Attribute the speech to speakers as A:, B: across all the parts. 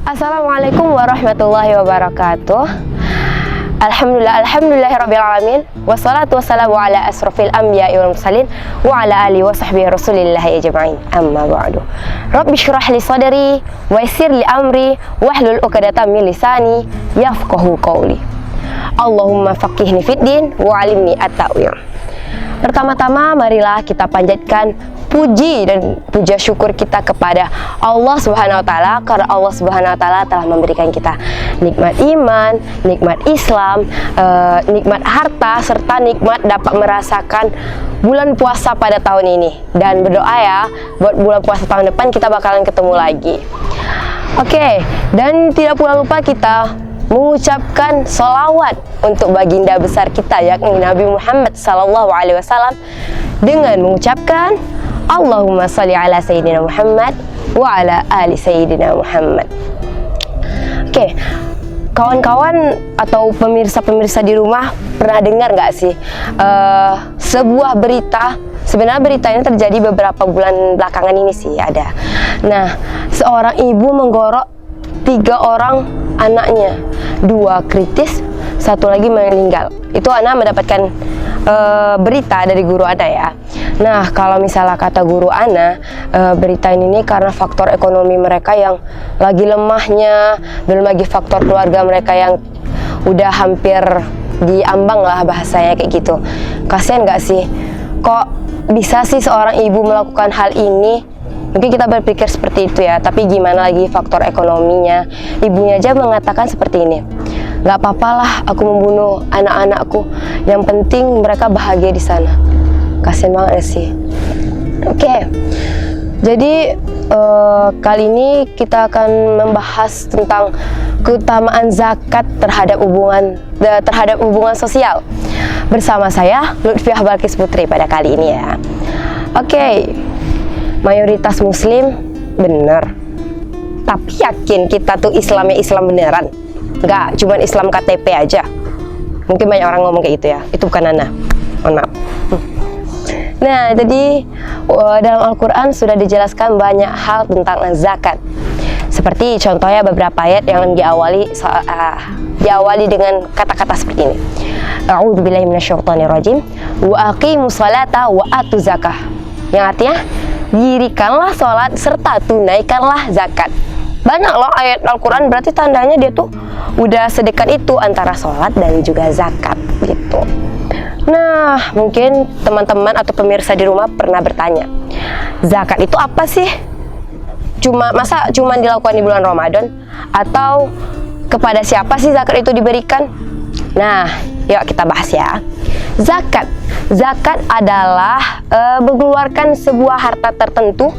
A: Assalamualaikum warahmatullahi wabarakatuh. Alhamdulillahirrabbilalamin. Wassalatu wassalamu ala asrafil anbiya'i wal mursalin wa ala alihi wa sahbihi rasulillahi ajma'in. Amma ba'du. Rabbi shrah li sadri wa yassir li amri wahlul 'uqdatam min lisani yafqahu qawli. Allahumma faqihni fid din wa 'allimni at-ta'wil. Pertama-tama marilah kita panjatkan puji dan puja syukur kita kepada Allah Subhanahu wa taala, karena Allah Subhanahu wa taala telah memberikan kita nikmat iman, nikmat Islam, nikmat harta, serta nikmat dapat merasakan bulan puasa pada tahun ini. Dan berdoa ya, buat bulan puasa tahun depan kita bakalan ketemu lagi. Oke, dan tidak pula lupa kita mengucapkan salawat untuk baginda besar kita, yakni Nabi Muhammad SAW, dengan mengucapkan Allahumma salli ala Sayyidina Muhammad wa ala ali Sayyidina Muhammad. Oke, kawan-kawan atau pemirsa-pemirsa di rumah pernah dengar nggak sih sebuah berita? Sebenarnya berita ini terjadi beberapa bulan belakangan ini sih ada. Nah, seorang ibu menggorok 3 orang anaknya, 2 kritis, 1 lagi meninggal. Itu anak mendapatkan berita dari guru Ana ya. Nah, kalau misalnya kata guru Ana, berita ini karena faktor ekonomi mereka yang lagi lemahnya, belum lagi faktor keluarga mereka yang udah hampir diambang lah bahasanya kayak gitu. Kasian gak sih? Kok bisa sih seorang ibu melakukan hal ini? Mungkin kita berpikir seperti itu ya, tapi gimana lagi faktor ekonominya? Ibunya aja mengatakan seperti ini, gak apa-apalah aku membunuh anak-anakku, yang penting mereka bahagia di sana. Kasian banget sih. Oke, jadi kali ini kita akan membahas tentang keutamaan zakat terhadap hubungan sosial bersama saya Lutfiah Balkis Putri pada kali ini ya. Oke, mayoritas muslim bener, tapi yakin kita tuh Islamnya Islam beneran? Nggak cuman Islam KTP aja. Mungkin banyak orang ngomong kayak gitu ya. Itu bukan Ana, mohon maaf. Nah, jadi dalam Al-Quran sudah dijelaskan banyak hal tentang zakat. Seperti contohnya beberapa ayat yang diawali dengan kata-kata seperti ini. A'udzubillahi minasyaitonirrajim. Wa aqimus salata wa atu zakah. Yang artinya, dirikanlah sholat serta tunaikanlah zakat. Banyak loh ayat Al-Quran, berarti tandanya dia tuh udah sedekat itu antara sholat dan juga zakat gitu. Nah, mungkin teman-teman atau pemirsa di rumah pernah bertanya, zakat itu apa sih? Masa cuma dilakukan di bulan Ramadan? Atau kepada siapa sih zakat itu diberikan? Nah, yuk kita bahas ya. Zakat adalah mengeluarkan sebuah harta tertentu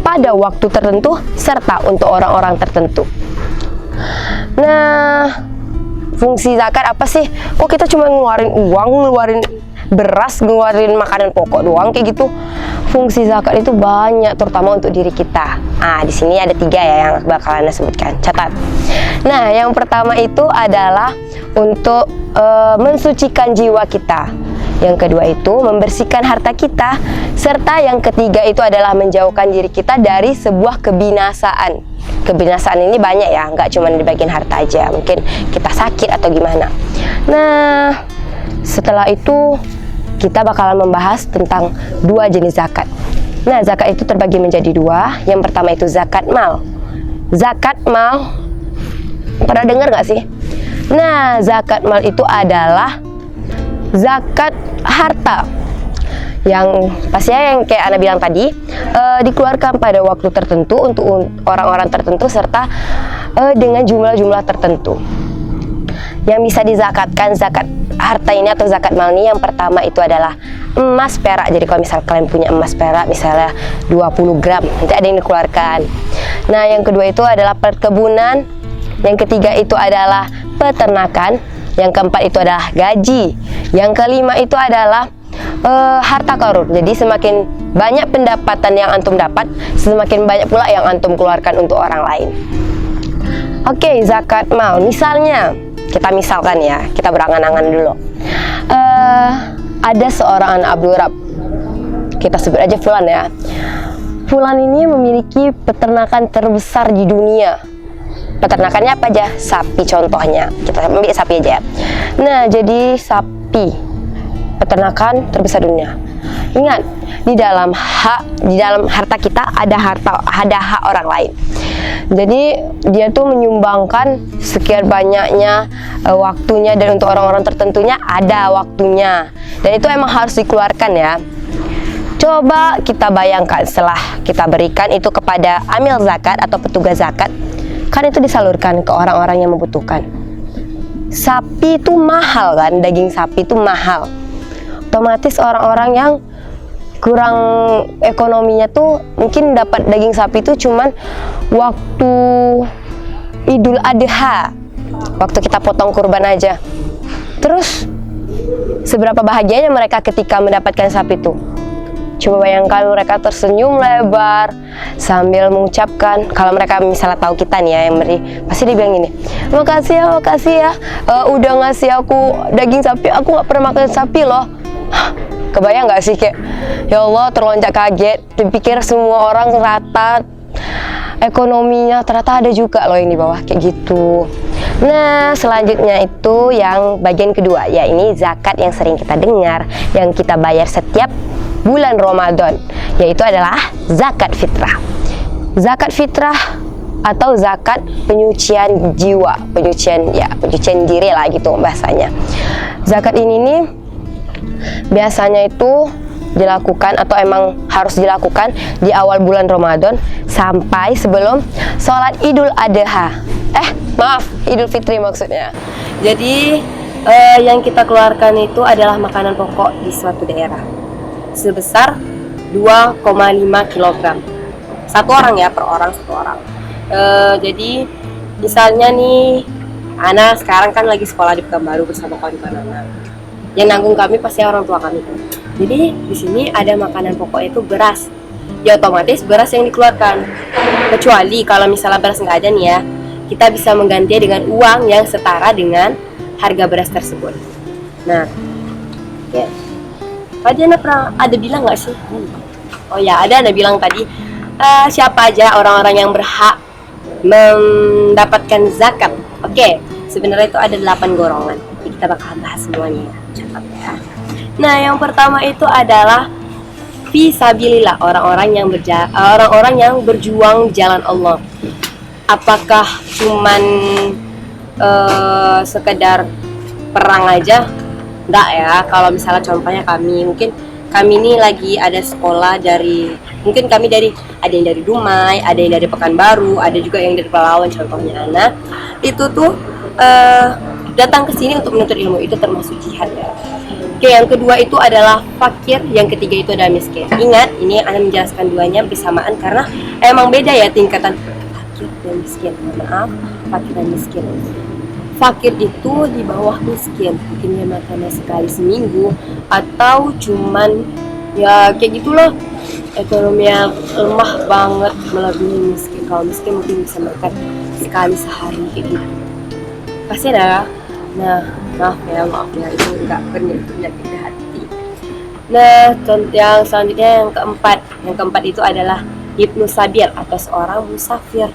A: pada waktu tertentu serta untuk orang-orang tertentu. Nah, fungsi zakat apa sih? Kok kita cuma ngeluarin uang, ngeluarin beras, ngeluarin makanan pokok doang kayak gitu? Fungsi zakat itu banyak, terutama untuk diri kita. Nah, di sini ada 3 ya yang bakal Anda sebutkan. Catat. Nah, yang pertama itu adalah untuk mensucikan jiwa kita. Yang kedua itu membersihkan harta kita, serta yang ketiga itu adalah menjauhkan diri kita dari sebuah kebinasaan. Kebinasaan ini banyak ya, nggak cuma di bagian harta aja, mungkin kita sakit atau gimana. Nah, setelah itu kita bakalan membahas tentang 2 jenis zakat. Nah, zakat itu terbagi menjadi 2. Yang pertama itu zakat mal. Zakat mal, pernah dengar nggak sih? Nah, zakat mal itu adalah zakat harta yang pastinya yang kayak Ana bilang tadi, dikeluarkan pada waktu tertentu untuk orang-orang tertentu serta dengan jumlah-jumlah tertentu. Yang bisa dizakatkan zakat harta ini atau zakat mal ini, yang pertama itu adalah emas perak. Jadi kalau misal kalian punya emas perak misalnya 20 gram, nanti ada yang dikeluarkan. Nah, yang kedua itu adalah perkebunan. Yang ketiga itu adalah peternakan. Yang keempat itu adalah gaji. Yang kelima itu adalah harta karun. Jadi semakin banyak pendapatan yang antum dapat, semakin banyak pula yang antum keluarkan untuk orang lain. Oke, zakat mal. Misalnya, kita misalkan ya, kita berangan-angan dulu. Ada seorang anak Abdul Rab, kita sebut aja Fulan ya. Fulan ini memiliki peternakan terbesar di dunia. Peternakannya apa aja? Sapi contohnya. Kita ambil sapi aja ya. Nah, jadi sapi peternakan terbesar dunia. Ingat, di dalam harta kita ada hak orang lain. Jadi dia tuh menyumbangkan sekian banyaknya waktunya, dan untuk orang-orang tertentunya ada waktunya. Dan itu emang harus dikeluarkan ya. Coba kita bayangkan setelah kita berikan itu kepada amil zakat atau petugas zakat, kan itu disalurkan ke orang-orang yang membutuhkan. Sapi itu mahal kan, daging sapi itu mahal. Otomatis orang-orang yang kurang ekonominya tuh mungkin dapat daging sapi itu cuman waktu Idul Adha, waktu kita potong kurban aja. Terus seberapa bahagianya mereka ketika mendapatkan sapi itu. Coba bayangkan mereka tersenyum lebar sambil mengucapkan, kalau mereka misalnya tahu kita nih ya yang beri, pasti dia bilang gini, makasih ya, udah ngasih aku daging sapi, aku nggak pernah makan sapi loh. Kebayang nggak sih, kayak ya Allah, terlonjak kaget, dipikir semua orang rata ekonominya, ternyata ada juga loh yang di bawah kayak gitu. Nah, selanjutnya itu yang bagian kedua, ya ini zakat yang sering kita dengar, yang kita bayar setiap bulan Ramadan, yaitu adalah zakat fitrah. Zakat fitrah atau zakat penyucian jiwa, penyucian diri lah gitu bahasanya. Zakat ini nih biasanya itu dilakukan atau emang harus dilakukan di awal bulan Ramadan sampai sebelum sholat Idul Adha. Idul Fitri maksudnya. Jadi yang kita keluarkan itu adalah makanan pokok di suatu daerah sebesar 2,5 kg. Satu orang ya, per orang satu orang. Jadi misalnya nih, Ana sekarang kan lagi sekolah di Pekanbaru bersama kawan-kawan Ana. Yang nanggung kami pasti orang tua kami. Jadi di sini ada makanan pokok itu beras. Ya otomatis beras yang dikeluarkan. Kecuali kalau misalnya beras nggak ada nih ya, kita bisa mengganti dengan uang yang setara dengan harga beras tersebut. Nah, oke. Tadi Anda pernah ada bilang nggak sih? Oh ya, ada bilang tadi siapa aja orang-orang yang berhak mendapatkan zakat. Oke, sebenarnya itu ada 8 golongan. Jadi kita bakal bahas semuanya. Catat ya. Nah, yang pertama itu adalah fisabilillah, orang-orang yang berjuang di jalan Allah. Apakah cuman sekedar perang aja? Enggak ya, kalau misalnya contohnya kami ini lagi ada sekolah ada yang dari Dumai, ada yang dari Pekanbaru, ada juga yang dari Palawan contohnya Ana. Itu tuh datang ke sini untuk menuntut ilmu, itu termasuk jihad ya. Oke, yang kedua itu adalah fakir, yang ketiga itu adalah miskin. Ingat, ini Ana menjelaskan duanya bersamaan karena emang beda ya tingkatan fakir dan miskin. Maaf, fakir dan miskin. Fakir itu di bawah miskin, mungkin dia makannya sekali seminggu, atau cuman ya kayak gitulah, ekonominya lemah banget melebihi miskin. Kalau miskin mungkin bisa makan sekali sehari kayak gitu. Kasian ya. Nah, maaf ya, itu enggak penyakit hati. Nah, yang selanjutnya yang keempat itu adalah Ibnu Sabil atau seorang musafir.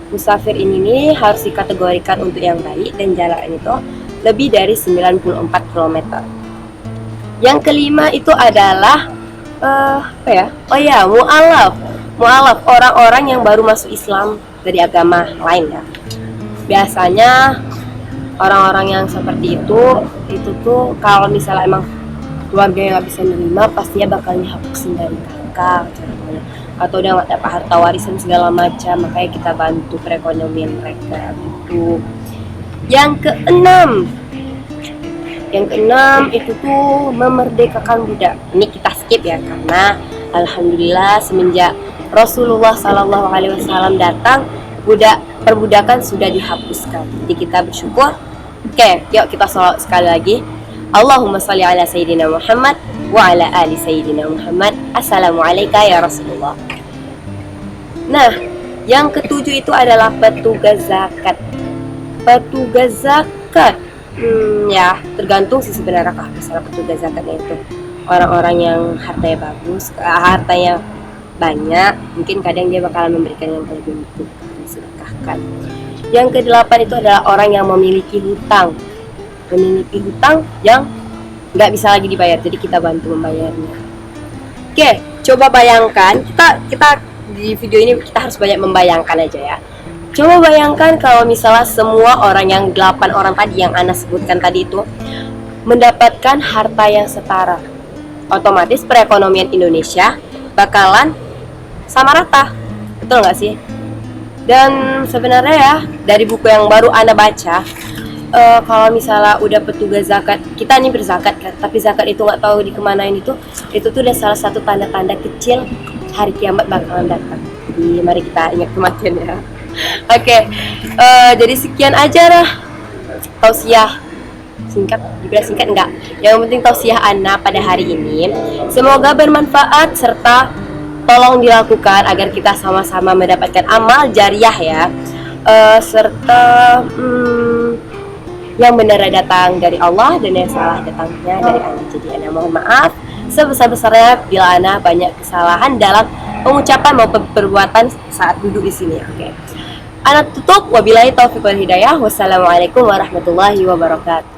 A: Musafir ini nih harus dikategorikan untuk yang baik dan jalan itu lebih dari 94 km. Yang kelima itu adalah mu'alaf, orang-orang yang baru masuk Islam dari agama lain ya. Biasanya orang-orang yang seperti itu tuh kalau misalnya emang keluarga yang nggak bisa nerima, pastinya bakal dihapusin dari kakak contohnya, atau udah nggak dapat harta warisan segala macam, makanya kita bantu perekonomian mereka gitu. Yang keenam itu tuh memerdekakan budak. Ini kita skip ya, karena alhamdulillah semenjak Rasulullah SAW datang, perbudakan sudah dihapuskan. Jadi kita bersyukur. Oke, yuk kita sholat sekali lagi. Allahumma sholli ala Sayyidina Muhammad wa ala ali Sayyidina Muhammad. Assalamualaikum ya Rasulullah. Nah, yang ketujuh itu adalah petugas zakat. Petugas zakat, ya tergantung sih sebenarnya kah misalnya petugas zakatnya itu orang-orang yang hartanya bagus, hartanya banyak, mungkin kadang dia bakalan memberikan yang lebih sedekahkan. Yang kedelapan itu adalah orang yang memiliki hutang yang nggak bisa lagi dibayar, jadi kita bantu membayarnya. Oke, coba bayangkan, kita di video ini kita harus banyak membayangkan aja ya. Coba bayangkan kalau misalnya semua orang yang 8 orang tadi yang Ana sebutkan tadi itu mendapatkan harta yang setara, otomatis perekonomian Indonesia bakalan sama rata, betul nggak sih? Dan sebenarnya ya, dari buku yang baru Ana baca, kalau misalnya udah petugas zakat, kita nih berzakat kan, tapi zakat itu nggak tahu dikemanain, itu tuh udah salah satu tanda-tanda kecil hari kiamat bakalan datang. Jadi mari kita ingat kematian ya. Oke, jadi sekian aja lah tausiah singkat, juga singkat enggak, yang penting tausiah Ana pada hari ini. Semoga bermanfaat serta tolong dilakukan agar kita sama-sama mendapatkan amal jariah ya, serta yang benar datang dari Allah dan yang salah datangnya dari Ana. Jadi Ana mohon maaf sebesar-besarnya bila Ana banyak kesalahan dalam pengucapan maupun perbuatan saat duduk di sini. Oke. Ana tutup, wabillahi taufiq wal hidayah. Wassalamualaikum warahmatullahi wabarakatuh.